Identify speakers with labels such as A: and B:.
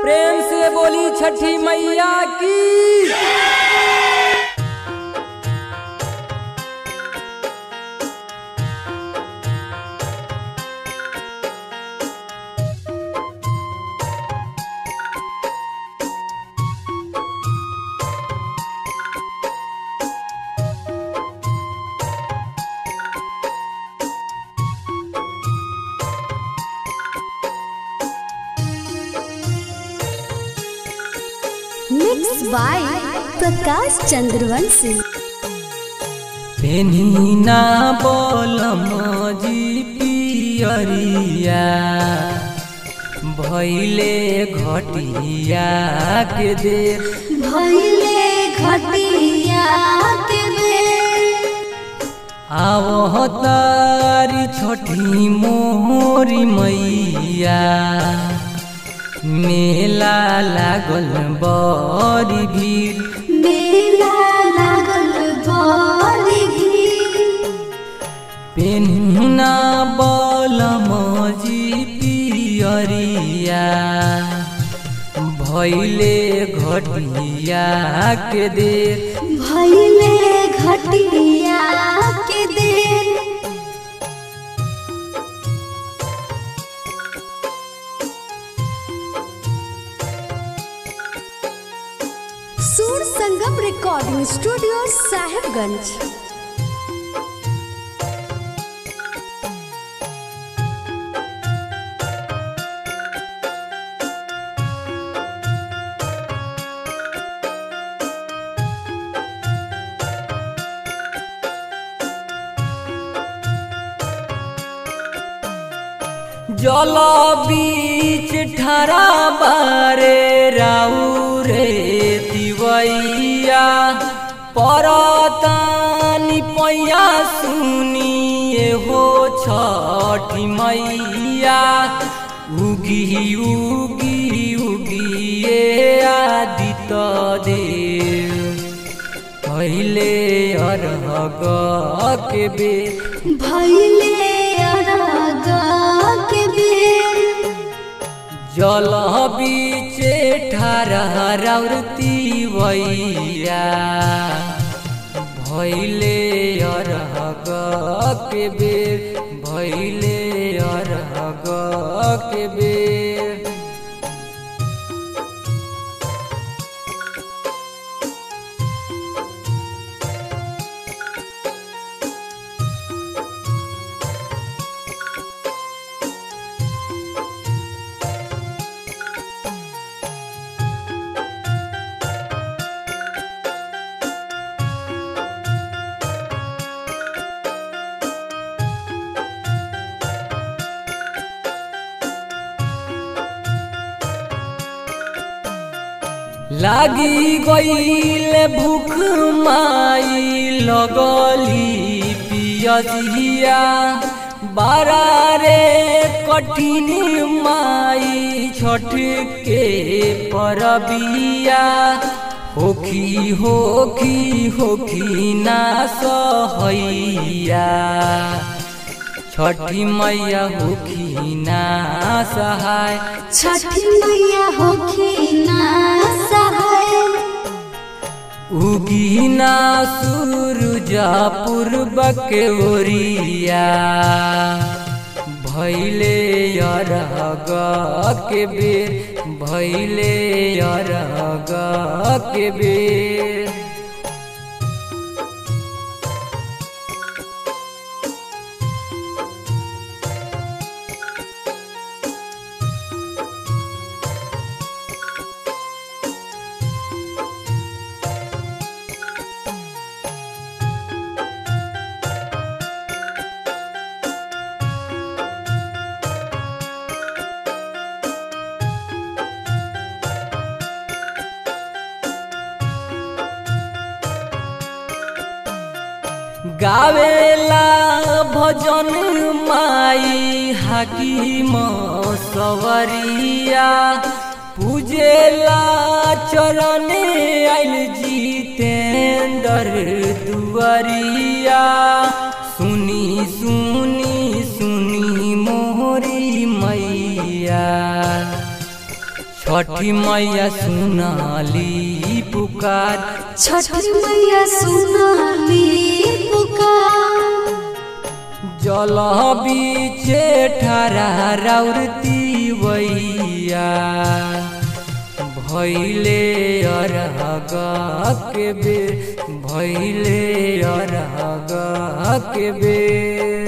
A: प्रेम से बोली छठी मैया की।
B: Mix by Prakash Chandravanshi.
A: पेनिना बोलम जी पियरिया भैले घटिया के दे,
B: भैले घटिया के दे।
A: आवो तारी छठी मोरी मैया, मेला लागल बड़ी भीड़,
B: मेला लागल बड़ी भीड़।
A: पेन्हना बोलम जी पियरिया भैले घटिया के देर,
B: भैले घटिया के देर। सुर संगम रिकॉर्डिंग स्टूडियो साहिबगंज।
A: जल बीच ठरा बारे राउरे दिवैया, परतानी पैया सुनिए हो छठी मैया। उगी उगी उगिए आदित्य देव, भैले अरहग के बेर,
B: भैले अरहग के बेर।
A: जल बीचे ठारा राउरती वैया, भैले अरहग के बेर, भैले अरहग के बेर। लागी गईल भूख माई लगली पियसिया, बारारे कठिन माई छठ के परबिया। होखी होखी होखी ना सहैया, छठी मैया होखी ना सहाय,
B: छठी मैया होखी ना सहाय।
A: उगी ना सूरजा पूर्व के ओरिया, भैले अरहग के बेर, भैले अरहग के बेर। गावेला भजन माई हाकिम सवरिया, पूजेला चरण आइल जितेंद्र दुआरिया। सुनी सुनी सुनी मोरी मैया, छठी मैया सुनाली पुकार,
B: छठी मैया सुनाली पुकार।
A: जल बीचे ठारा राउरती वैया, भैले अरहग के बेर, भैले अरहग के बेर।